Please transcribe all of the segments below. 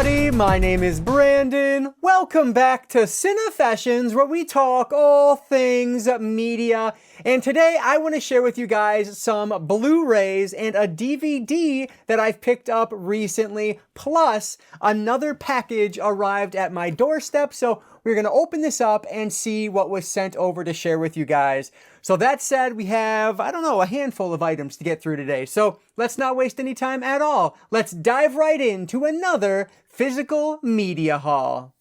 everybody, my name is Brandon. Welcome back to Cinefessions, where we talk all things media. And today I want to share with you guys some Blu-rays and a DVD that I've picked up recently. Plus, another package arrived at my doorstep, so we're going to open this up and see what was sent over to share with you guys. So that said, we have, a handful of items to get through today. So let's not waste any time at all. Let's dive right into another physical media haul.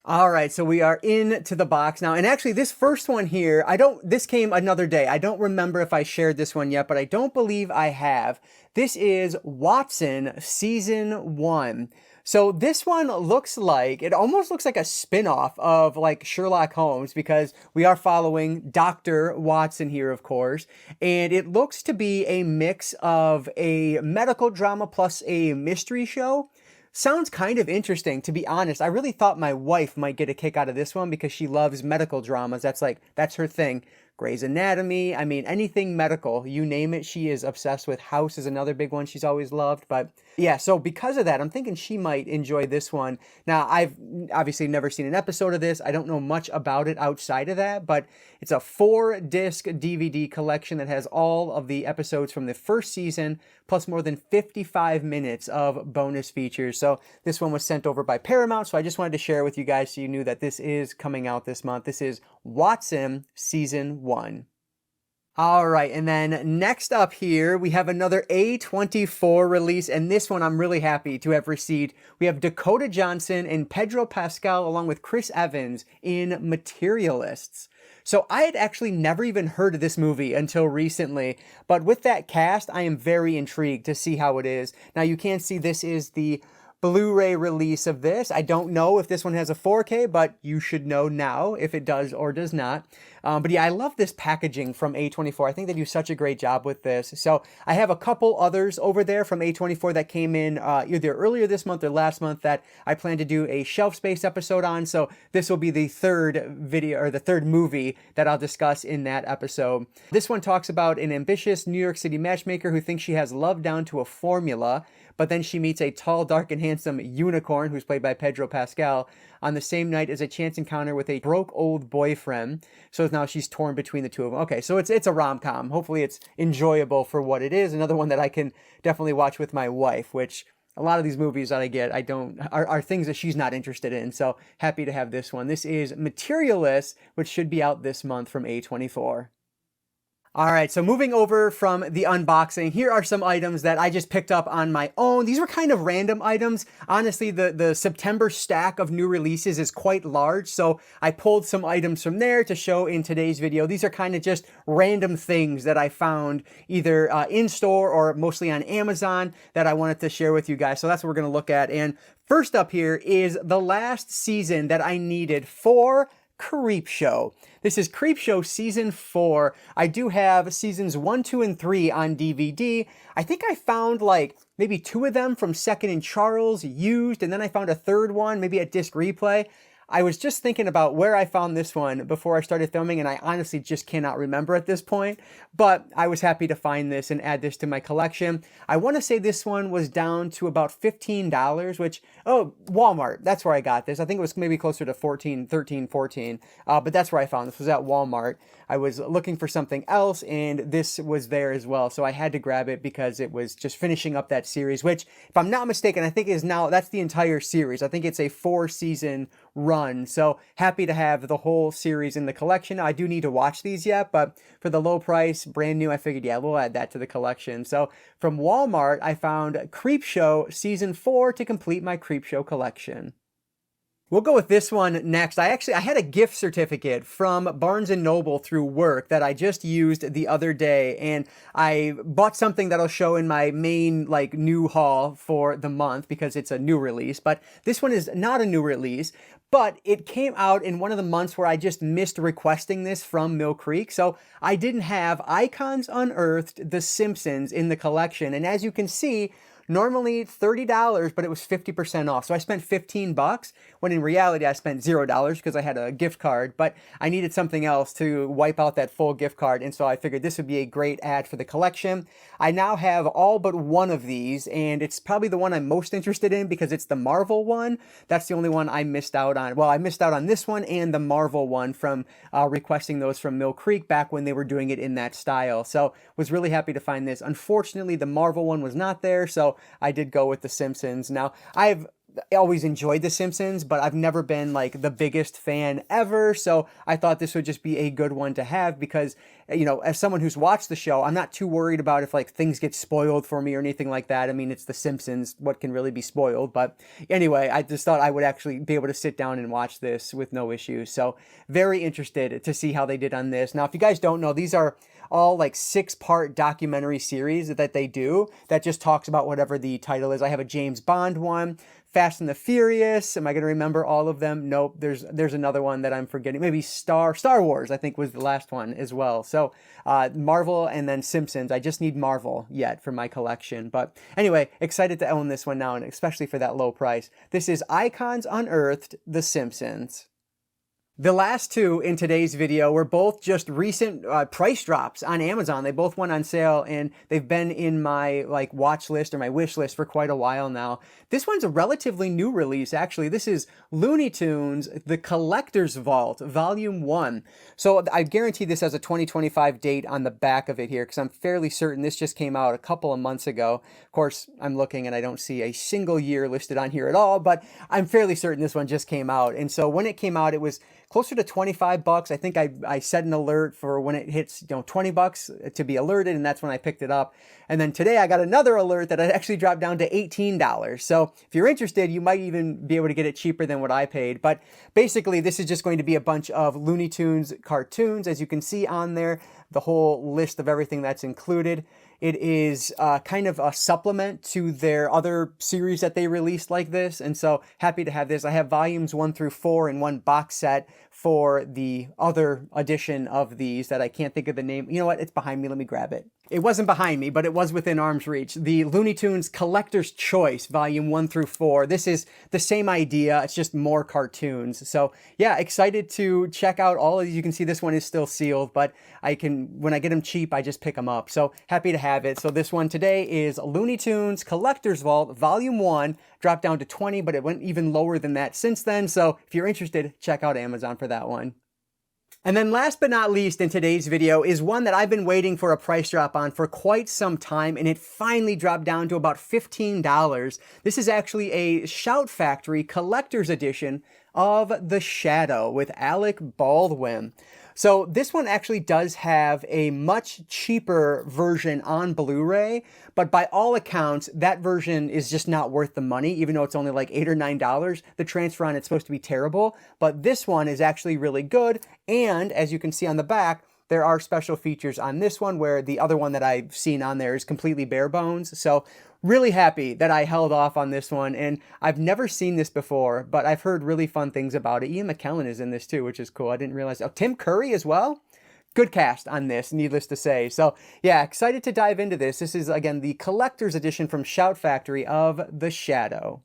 All right, so we are into the box now. And actually, this first one here, this came another day. I don't remember if I shared this one yet, but I don't believe I have. This is Watson Season 1. So this one it almost looks like a spin-off of like Sherlock Holmes, because we are following Dr. Watson here, of course. And it looks to be a mix of a medical drama plus a mystery show. Sounds kind of interesting, to be honest. I really thought my wife might get a kick out of this one because she loves medical dramas. That's her thing. Grey's Anatomy, anything medical, you name it, she is obsessed with. House is another big one she's always loved. But yeah, so because of that, I'm thinking she might enjoy this one. Now, I've obviously never seen an episode of this. I don't know much about it outside of that, but it's a 4-disc DVD collection that has all of the episodes from the first season, plus more than 55 minutes of bonus features. So this one was sent over by Paramount, so I just wanted to share with you guys so you knew that this is coming out this month. This is Watson Season 1. All right, and then next up here, we have another A24 release, and this one I'm really happy to have received. We have Dakota Johnson and Pedro Pascal along with Chris Evans in Materialists. So I had actually never even heard of this movie until recently, but with that cast, I am very intrigued to see how it is. Now you can see this is the Blu-ray release of this. I don't know if this one has a 4K, but you should know now if it does or does not. But yeah, I love this packaging from A24. I think they do such a great job with this. So I have a couple others over there from A24 that came in either earlier this month or last month that I plan to do a shelf space episode on. So this will be the third video or the third movie that I'll discuss in that episode. This one talks about an ambitious New York City matchmaker who thinks she has love down to a formula, but then she meets a tall, dark, and handsome unicorn, who's played by Pedro Pascal, on the same night as a chance encounter with a broke old boyfriend. So now she's torn between the two of them. Okay, so it's a rom-com. Hopefully it's enjoyable for what it is. Another one that I can definitely watch with my wife, which a lot of these movies that I get, are things that she's not interested in. So happy to have this one. This is Materialists, which should be out this month from A24. All right, so moving over from the unboxing, here are some items that I just picked up on my own. These were kind of random items. Honestly, the September stack of new releases is quite large, so I pulled some items from there to show in today's video. These are kind of just random things that I found either in store or mostly on Amazon that I wanted to share with you guys. So that's what we're going to look at. And first up here is the last season that I needed for Creepshow. This is Creepshow Season 4. I do have Seasons 1, 2, and 3 on DVD. I think I found like maybe 2 of them from Second and Charles used, and then I found a third one, maybe at Disc Replay. I was just thinking about where I found this one before I started filming, and I honestly just cannot remember at this point, but I was happy to find this and add this to my collection. I want to say this one was down to about $15, which, Walmart, that's where I got this. I think it was maybe closer to 14, 13, 14, but that's where I found this, was at Walmart. I was looking for something else, and this was there as well, so I had to grab it because it was just finishing up that series, which, if I'm not mistaken, I think is now, that's the entire series. I think it's a 4-season run, so happy to have the whole series in the collection. I do need to watch these yet, but for the low price, brand new, I figured, yeah, we'll add that to the collection. So from Walmart, I found Creepshow Season 4 to complete my Creepshow collection. We'll go with this one next. I had a gift certificate from Barnes & Noble through work that I just used the other day, and I bought something that'll show in my main new haul for the month because it's a new release, but this one is not a new release, but it came out in one of the months where I just missed requesting this from Mill Creek, so I didn't have Icons Unearthed, The Simpsons in the collection, and as you can see, normally $30, but it was 50% off. So I spent 15 bucks, when in reality I spent $0 because I had a gift card, but I needed something else to wipe out that full gift card. And so I figured this would be a great ad for the collection. I now have all but one of these, and it's probably the one I'm most interested in because it's the Marvel one. That's the only one I missed out on. Well, I missed out on this one and the Marvel one from requesting those from Mill Creek back when they were doing it in that style. So was really happy to find this. Unfortunately, the Marvel one was not there, so I did go with the Simpsons. Now, I've always enjoyed The Simpsons, but I've never been like the biggest fan ever, so I thought this would just be a good one to have because, you know, as someone who's watched the show, I'm not too worried about if like things get spoiled for me or anything like that. I mean, it's The Simpsons, what can really be spoiled? But anyway, I just thought I would actually be able to sit down and watch this with no issues. So very interested to see how they did on this. Now, if you guys don't know, these are all like 6-part documentary series that they do that just talks about whatever the title is. I have a James Bond one, Fast and the Furious. Am I going to remember all of them? Nope. There's another one that I'm forgetting. Maybe Star Wars, I think, was the last one as well. So Marvel and then Simpsons. I just need Marvel yet for my collection. But anyway, excited to own this one now, and especially for that low price. This is Icons Unearthed, The Simpsons. The last two in today's video were both just recent price drops on Amazon. They both went on sale and they've been in my like watch list or my wish list for quite a while now. This one's a relatively new release, actually. This is Looney Tunes, The Collector's Vault, Volume 1. So I guarantee this has a 2025 date on the back of it here because I'm fairly certain this just came out a couple of months ago. Of course, I'm looking and I don't see a single year listed on here at all, but I'm fairly certain this one just came out. And so when it came out, it was closer to 25 bucks. I think I set an alert for when it hits, 20 bucks to be alerted, and that's when I picked it up. And then today I got another alert that it actually dropped down to $18. So if you're interested, you might even be able to get it cheaper than what I paid. But basically, this is just going to be a bunch of Looney Tunes cartoons, as you can see on there, the whole list of everything that's included. It is kind of a supplement to their other series that they released like this. And so happy to have this. I have volumes 1 through 4 in one box set for the other edition of these that I can't think of the name. You know what? It's behind me. Let me grab it. It wasn't behind me, but it was within arm's reach. The Looney Tunes Collector's Choice, Volume 1 through 4. This is the same idea. It's just more cartoons. So yeah, excited to check out all of these. You can see this one is still sealed, but when I get them cheap, I just pick them up. So happy to have it. So this one today is Looney Tunes Collector's Vault, Volume 1, dropped down to 20, but it went even lower than that since then. So if you're interested, check out Amazon for that one. And then last but not least in today's video is one that I've been waiting for a price drop on for quite some time, and it finally dropped down to about $15. This is actually a Shout Factory Collector's Edition of The Shadow with Alec Baldwin. So this one actually does have a much cheaper version on Blu-ray, but by all accounts, that version is just not worth the money, even though it's only like $8 or $9. The transfer on it's supposed to be terrible, but this one is actually really good. And as you can see on the back, there are special features on this one where the other one that I've seen on there is completely bare bones. So really happy that I held off on this one. And I've never seen this before, but I've heard really fun things about it. Ian McKellen is in this too, which is cool. I didn't realize. Oh, Tim Curry as well. Good cast on this, needless to say. So yeah, excited to dive into this. This is, again, the collector's edition from Shout Factory of The Shadow.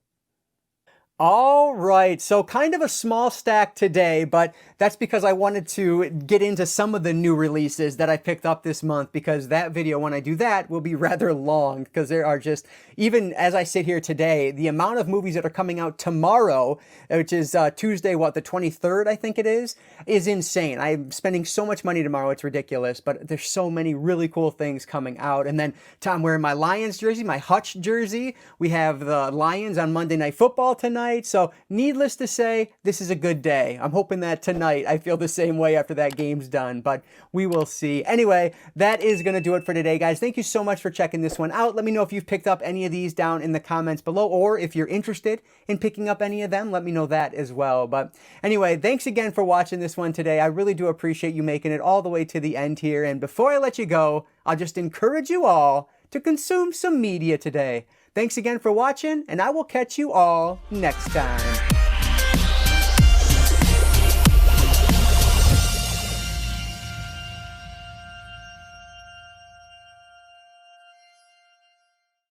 All right, so kind of a small stack today, but that's because I wanted to get into some of the new releases that I picked up this month, because that video, when I do that, will be rather long, because there are just, even as I sit here today, the amount of movies that are coming out tomorrow, which is Tuesday, what, the 23rd, I think it is insane. I'm spending so much money tomorrow, it's ridiculous, but there's so many really cool things coming out. And then I'm wearing my Lions jersey, my Hutch jersey. We have the Lions on Monday Night Football tonight. So needless to say, this is a good day. I'm hoping that tonight I feel the same way after that game's done, but we will see. Anyway, that is going to do it for today, guys. Thank you so much for checking this one out. Let me know if you've picked up any of these down in the comments below, or if you're interested in picking up any of them, let me know that as well. But anyway, thanks again for watching this one today. I really do appreciate you making it all the way to the end here. And before I let you go, I'll just encourage you all to consume some media today. Thanks again for watching, and I will catch you all next time.